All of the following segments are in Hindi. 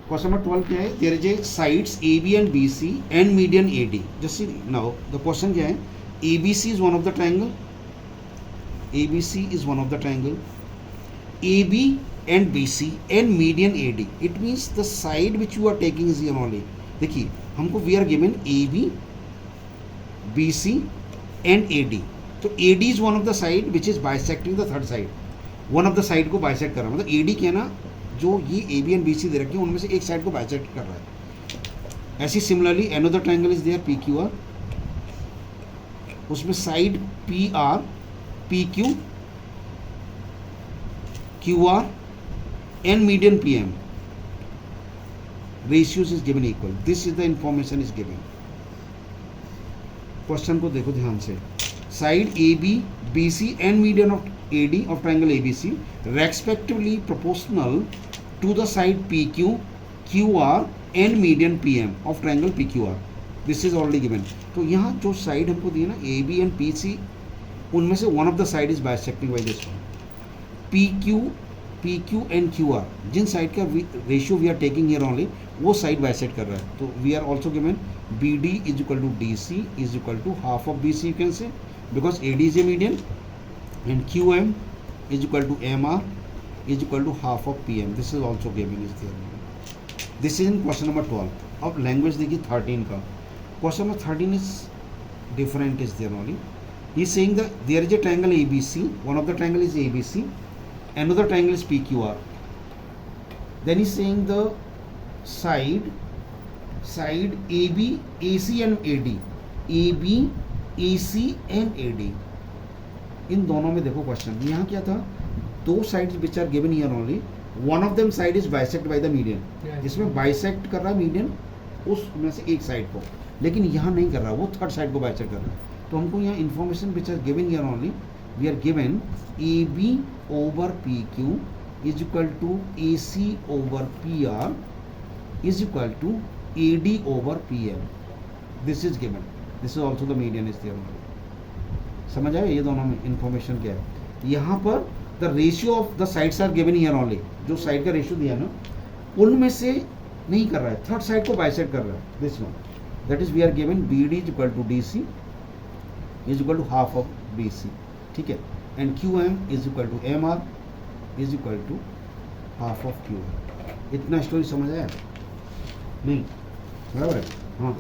क्वेश्चन नंबर 12 क्या है? There is a sides A B and B C and median A D. Just see now the question क्या है? A B C is one of the triangle. A B C is one of the triangle. A B and BC and median AD. It means the side which you are taking is here only. देखिए हमको we are given AB, BC and AD. तो AD is one of the side which is bisecting the third side. One of the side को bisect कर रहा है, मतलब AD क्या ना, जो ये AB and BC दे रखे हैं उनमें से एक साइड को bisect कर रहा है. ऐसी similarly another triangle is there PQR. उसमें side PR, PQ, QR and median PM ratios is given equal. This is the information is given. Question को देखो ध्यान से. Side AB, BC and median of AD of triangle ABC respectively proportional to the side PQ, QR and median PM of triangle PQR. This is already given. तो यहाँ जो साइड हमको दी है ना AB and PC, उनमें से one of the side is bisecting by this one. PQ and QR, जिन साइड का ratio we are taking here only, वो साइड बाइसेक्ट कर रहा है. तो we are also given BD is equal to DC is equal to half of BC you can say, because AD is a median, and QM is equal to MR is equal to half of PM. This is also given is there. This is in question number 12. अब लैंग्वेज देखिए 13 का. Question number 13 is different is there only. He is saying that there is a triangle ABC, one of the triangle is ABC, another triangle is PQR. Then he's saying the side AB, AC and AD, AB, AC and AD. इन दोनों में देखो क्वेश्चन यहाँ क्या था, दो sides which are given here only, one of them side is bisect by the median. इसमें बाइसेक्ट कर रहा है मीडियन उसमें से एक साइड को, लेकिन यहाँ नहीं कर रहा, वो थर्ड साइड को बाइसेक्ट कर रहा है. तो हमको यहाँ information which are given here only, we are given AB over PQ is equal to AC over PR is equal to AD over PM. This is given. This is also the median is there. समझ आया ये दोनों में इन्फॉर्मेशन क्या है. यहाँ पर the ratio of the sides are given here only. जो साइड का रेशियो दिया ना उनमें से नहीं कर रहा है, थर्ड साइड को बाइसेक्ट कर रहा है. This one, that is we are given BD is equal to DC is equal to half of BC. ठीक है. And QM is equal to MR is equal to half of QR. इतना स्टोरी समझ आया नहीं? बराबर है. हाँ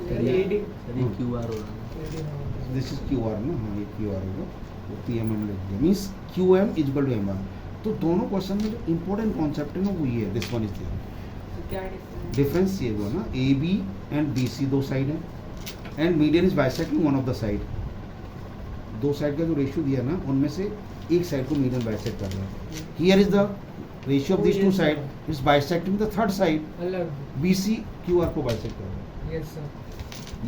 दिस इज QR ना. हाँ ये QR होगा, वो PM लिख दिया. Means QM is equal to MR. तो दोनों क्वेश्चन में जो इंपॉर्टेंट कॉन्सेप्ट है ना वो ये है. This one is there. Difference ये हुआ ना, AB एंड BC दो साइड है, and median is bisecting one of the side. दो साइड का जो रेशियो दिया ना उनमें से एक साइड को मीडियन बाइसेक्ट कर रहा है. Here is the ratio of this two side is bisecting the third side, BC QR को बाइसेक्ट कर रहा है. Yes sir.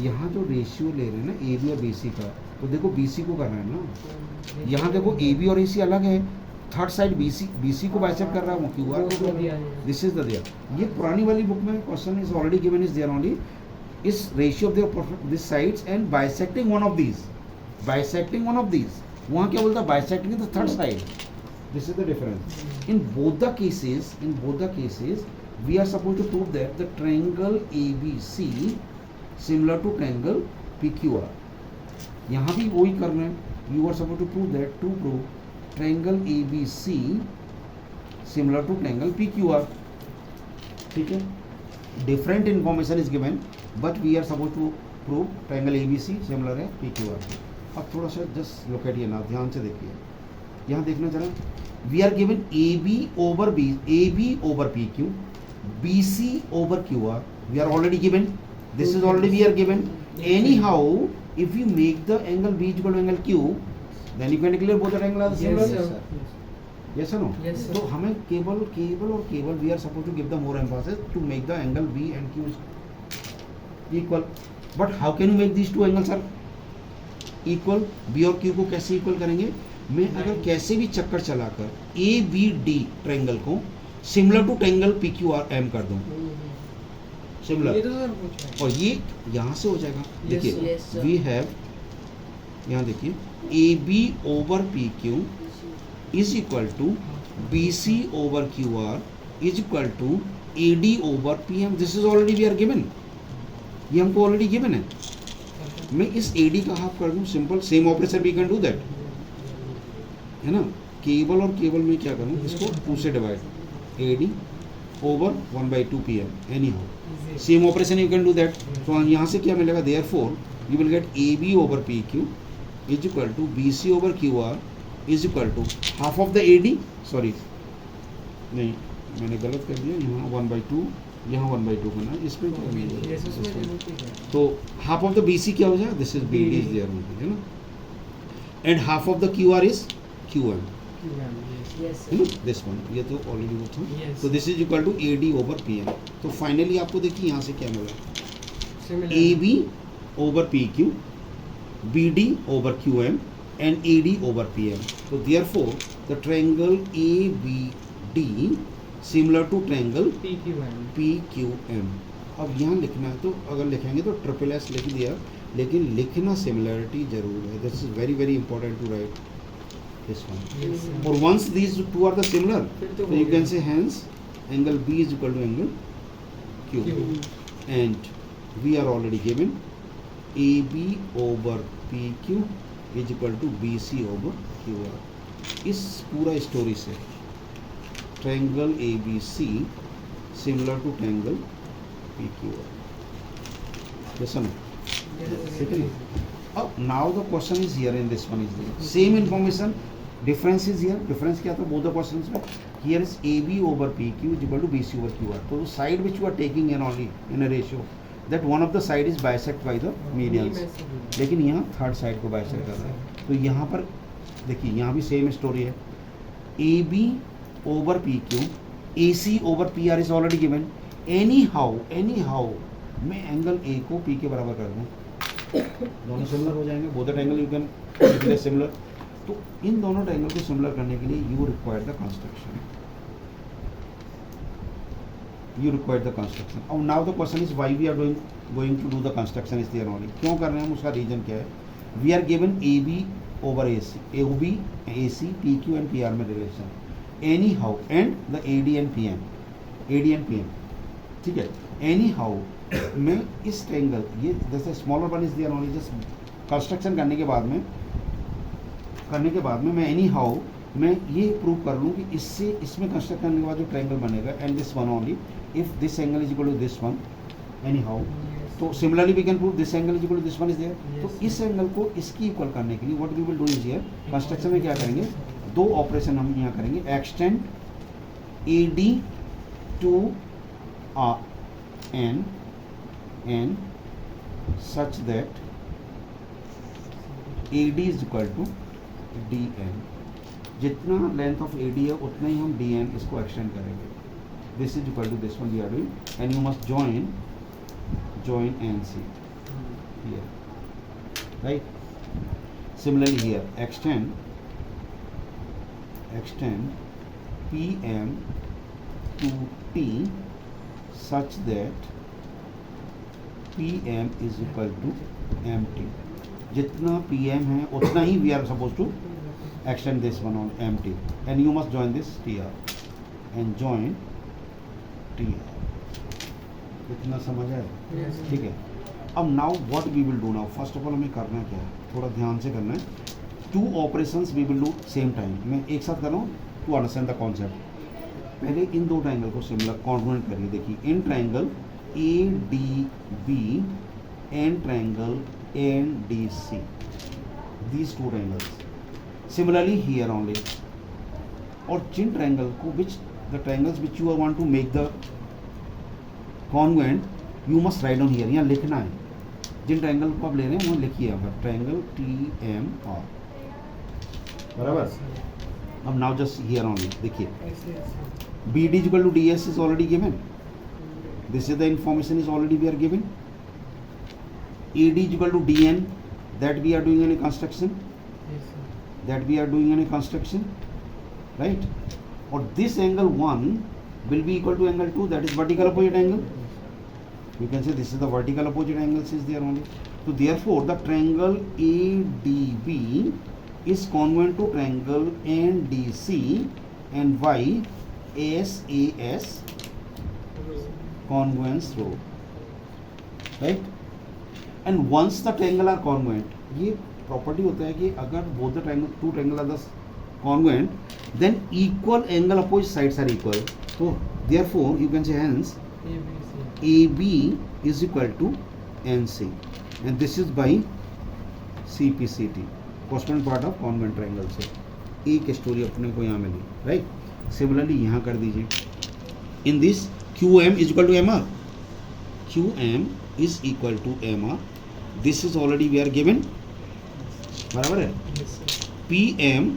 यहाँ जो रेशियो ले रहे हैं ना AB और BC का, तो देखो BC को करना है ना. यहाँ देखो AB और AC अलग है, थर्ड साइड BC को बाइसेक्ट कर रहा है, वो QR को. This is the there. ये पुरानी वाली बुक में question is already given is there only, is ratio of this sides and bisecting one of these. Bisecting one of these. वहाँ क्या बोलता है? Bisecting the third side. This is the difference. In both the cases, we are supposed to prove that the triangle ABC similar to triangle PQR. यहाँ भी वही करना है. You are supposed to prove that to prove triangle ABC similar to triangle PQR. ठीक है. Different information is given, but we are supposed to prove triangle ABC similar है PQR. अब थोड़ा सा जस्ट लुक एट ये ना, ध्यान से देखिए. यहाँ देखना जरा, we are given AB over PQ, BC over QR. We are already given. This is already we are given. Anyhow, if you make the angle B equal to angle Q, then you can declare both the triangle are the similar. Yes or no? Yes sir. तो हमें केवल we are supposed to give the more emphasis to make the angle B and Q equal. But how can you make these two angles are equal? B और Q को कैसे इक्वल करेंगे? मैं अगर कैसे भी चक्कर चलाकर ABD ट्रायंगल को सिमिलर टू ट्रायंगल PQRM कर दूं, सिमिलर, और ये यहाँ से हो जाएगा. देखिए वी हैव, यहाँ देखिए AB over PQ is equal to BC over QR is equal to AD over PM, this is already we are given, ये हमको ऑलरेडी गिवन है। मैं इस AD का हाफ कर दूँ, simple, same operation we can do that, है ना। केवल और केवल मैं क्या करूँ, इसको 2 से divide, AD over 1/2 PM, anyhow same operation you can do that. तो यहाँ से क्या मिलेगा, therefore you will get AB over PQ is equal to BC over QR is equal to half of the AD, sorry नहीं मैंने गलत कर दिया, यहाँ 1/2 यहाँ 1/2 बना, इसमें क्या है, तो हाफ ऑफ द BC क्या हो जाएगा, this is BD is there है ना, and half of the QR is QM, this one, ये तो ऑलरेडी वो था। तो this is equal to AD over PM। तो फाइनली आपको देखिए यहाँ से क्या मिला, AB over PQ, BD over QM and AD over PM. So therefore the triangle ABD similar to triangle PQM. अब यहाँ लिखना है तो अगर लिखेंगे तो ट्रिपल एस लिख दिया, लेकिन लिखना सिमिलरिटी जरूर है, this is very very important to write this one. और once these two are the similar, तो you can say hence angle B is equal to angle Q, and we are already given AB over PQ is equal to BC over QR। इस पूरा स्टोरी से triangle ABC similar to triangle PQR, listen, ठीक है। अब now the question is here in this one is there same information, difference is here, difference क्या था बोथ द क्वेश्चंस में, here is AB over PQ is equal to BC over QR। तो side which you are taking in only in a ratio that one of the side is bisect by the medians, लेकिन यहाँ थर्ड साइड को बाइसेक्ट कर रहा है। तो यहाँ पर देखिए यहाँ भी सेम स्टोरी है, AB over PQ, AC over PR is already given, any how मैं एंगल A को P के बराबर कर दूँ, दोनों सिमिलर हो जाएंगे, both the triangle you can declare similar. तो इन दोनों ट्रायंगल को सिमिलर करने के लिए you require the construction, you require the construction. और now the question is why we are going to do the construction is there only, क्यों कर रहे हैं हम, उसका रीजन क्या है, we are given AB over AC, OB AC PQ and PR में relation, any how and the AD and PM, ठीक है। एनी हाउ मैं इस ट्रायंगल, ये जैसे smaller one is there only, just construction करने के बाद में मैं एनी हाउ मैं ये प्रूव कर लूँ कि इससे इसमें कंस्ट्रक्ट करने के बाद जो ट्रायंगल बनेगा, and this one only if this angle is equal to this one anyhow, तो similarly we can prove this angle is equal to this one is there. तो इस एंगल को इसकी इक्वल करने के लिए what we will do is here, construction में क्या करेंगे, दो ऑपरेशन हम यहाँ करेंगे, extend AD to N such that AD is equal to DN, जितना लेंथ ऑफ AD है उतना ही हम DN इसको एक्सटेंड करेंगे, this is equal to this one we are doing, and you must join NC here, right? Similarly here extend PM to T such that PM is equal to MT, जितना PM है उतना ही we are supposed to extend this one on MT, and you must join this TR and join TR, इतना समझ आया, ठीक है। अब now what we will do now, first of all हमें करना क्या है, थोड़ा ध्यान से करना है, two operations we will do same time, मैं एक साथ कर रहा हूँ टू अंडरस्टैंड द कॉन्सेप्ट। पहले इन दो ट्रायंगल को सिमिलर कॉन्ग्रुएंट करिए, देखिए in triangle ADB and triangle NDC, these two triangles, similarly here only, और जिन ट्रायंगल को which the triangles which you want to make the congruent, you must write down here, यहाँ लिखना है, जिन ट्रायंगल को आप ले रहे हैं वो लिखिए यहाँ पर, ट्रायंगल TMR, बराबर। अब नाउ जस्ट हियर ओनली देखिए, BD is equal to DS is already given, this is the information is already we are given, AD is equal to DN, that we are doing any construction, right? Or this angle 1 will be equal to angle 2, that is vertical opposite angle, you can say this is the vertical opposite angles is there only. So therefore the triangle ADB is congruent to triangle NDC, and why SAS congruence row, right? And once the triangle are congruent, ये प्रॉपर्टी होता है कि अगर both the triangle, two triangle are thus congruent, then equal angle opposite sides are equal. So therefore you can say hence AB is equal to NC, and this is by CPCT, corresponding part of congruent triangle. से एक स्टोरी अपने को यहाँ मिली, राइट? सिमिलरली यहाँ कर दीजिए. In this QM is equal to MR. QM is equal to MR. This is already we are given. बराबर है. PM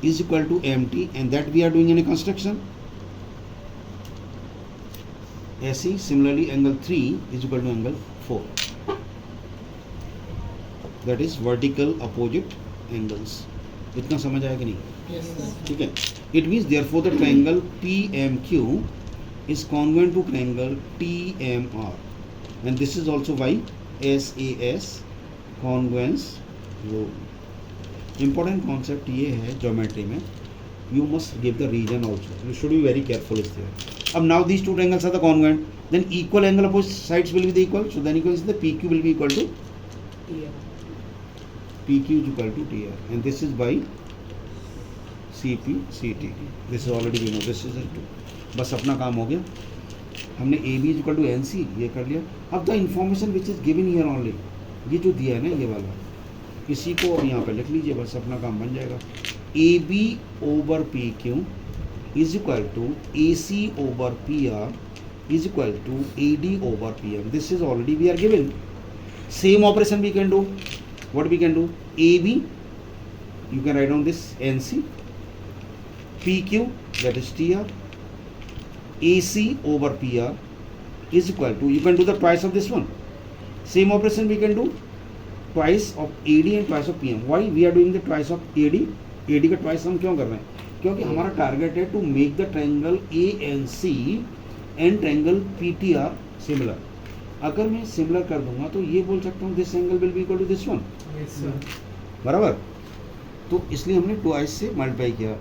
is equal to MT, and that we are doing in a construction. SE similarly angle 3 is equal to angle 4. That is vertical opposite angles. इतना समझ आया कि नहीं? Yes, sir. ठीक है. It means therefore the triangle PMQ is congruent to triangle TMR, and this is also by SAS congruence rule. Important concept ये है geometry में, you must give the region also. You should be very careful is there. अब now these two triangles are the congruent, then equal angle opposite sides will be the equal, so then you can say the PQ will be equal to PQ is equal to TR, and this is by CPCT. This is already we know. This is it. बस अपना काम हो गया. हमने AB is equal to NC ये कर लिया. अब the information which is given here only, ये जो दिया है ना ये वाला, इसी को अब यहाँ पे लिख लीजिए, बस अपना काम बन जाएगा. AB over PQ is equal to AC over PR is equal to AD over PM. This is already we are given. Same operation we can do. What we can do? AB, you can write down this NC, PQ, that is TR, AC over PR is equal to, you can do the twice of this one. Same operation we can do twice of AD and twice of PM. Why we are doing the twice of AD? AD का twice हम क्यों कर रहे हैं? क्योंकि हमारा टारगेट है to make the triangle ANC and triangle PTR similar. अगर मैं सिमिलर कर दूंगा तो ये बोल सकता हूँ this angle will be equal to this one. बराबर. तो इसलिए हमने ट्वाइस से मल्टीप्लाई किया.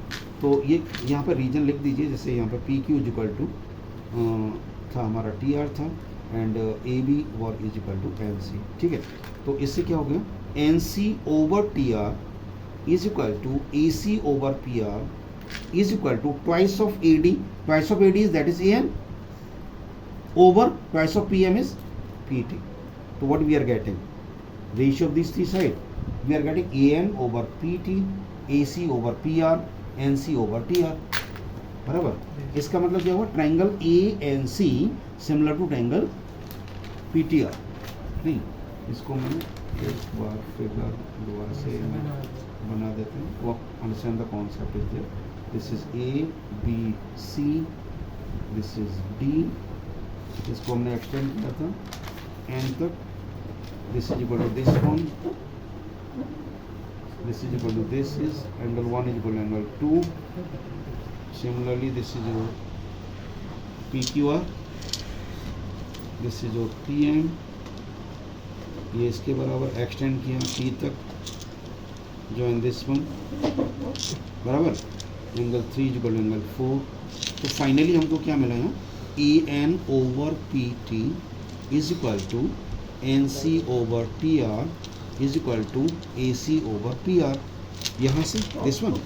तो ये यहाँ पर रीजन लिख दीजिए. जैसे यहाँ पर PQ इज इक्वल टू था हमारा TR था, एंड AB और इज इक्वल टू NC. ठीक है. तो इससे क्या हो गया? NC over TR is equal to AC over PR is equal to twice of AD. Twice of AD is that is AN over twice of PM is PT. So what we are getting? Ratio of these three sides. We are getting AN over PT, AC over PR, NC over TR. बराबर. इसका मतलब क्या हुआ? Triangle ANC similar to triangle PTR. नहीं, इसको मैं एक बार फिगर दोबारा से बना देते हैं. वो understand the concept is there. This is A, B, C. This is D. इसको हमने एक्सटेंड किया था एंड तक. This is equal to this one, this is equal to this is angle 1 is equal to angle 2. Similarly this is your PQR, this is your PM. ये इसके बराबर एक्सटेंड किया T तक, जॉइन दिस वन. बराबर. Angle 3 is equal to angle 4. तो फाइनली हमको क्या मिला यहाँ? AN over PT is equal to NC over TR is equal to AC over PR. यहाँ से this one.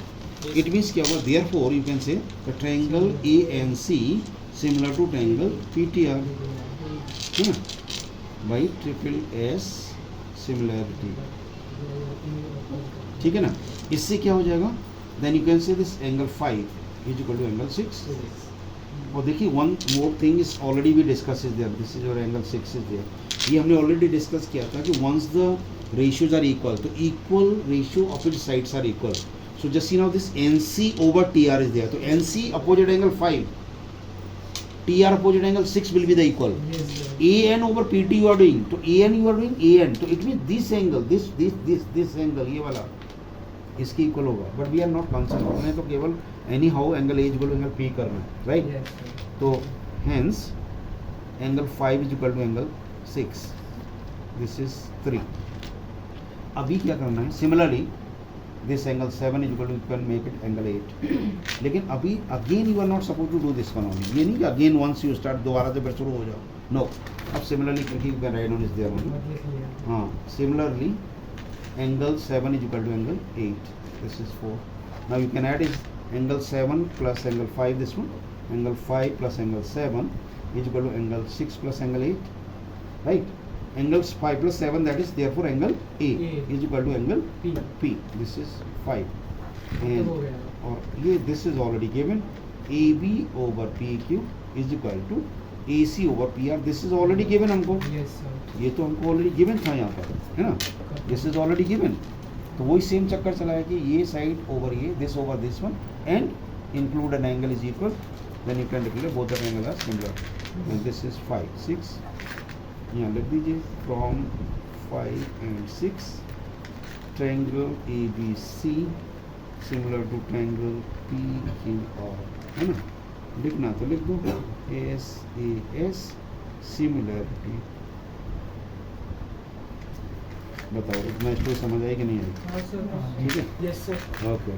It means क्या हुआ? Therefore you can say the triangle ANC similar to triangle PTR. है ना? By triple S similarity. ठीक है ना? इससे क्या हो जाएगा? Then you can say this angle 5 is equal to angle 6. और देखिए one more thing is already we discuss is there. This is your angle 6 is there. ये हमने ऑलरेडी डिस्कस किया था कि once the ratios are equal, तो equal ratio of it sides are equal. So just see now this NC over TR is there. तो NC opposite angle 5, TR opposite angle 6 will be the equal. AN over PT you are doing, तो AN you are doing AN, तो it mean this angle this angle ये वाला इसके इक्वल होगा. But we are not concern. हमने तो केवल anyhow angle A equal to angle P करना है, राइट? तो hence angle 5 is equal to angle 6. This is 3. अभी क्या करना है? Similarly this angle 7 is equal to, you can make it angle 8. लेकिन अभी again you are not supposed to do this one only. ये नहीं कि again once you start दोबारा से फिर शुरू हो जाओ. No. अब similarly क्योंकि you can write down is there only. हाँ. Similarly, angle 7 is equal to angle 8. This is 4. Now you can add is angle 7 plus angle 5. This one. Angle 5 plus angle 7 is equal to angle 6 plus angle 8. Right? Angle 5 plus 7, that is therefore angle A is equal to angle P. This is 5. And or ये this is already given. AB over PQ is equal to AC over PR. This is already given हमको. Yes sir. ये तो हमको already given था यहाँ पर, है ना? This is already given. तो वही सेम चक्कर चला है कि ये साइड ओवर ये, this over this one, and include an angle is equal. Then you can declare both the angles are similar. And this is 5, 6. यहाँ लिख दीजिए from 5 and 6 triangle ABC similar to triangle PQR, है ना? लिखना तो लिख दो SAS similarity. बताओ इतना इसको समझ आई कि नहीं आई? हाँ सर. ठीक है. Yes sir. ओके.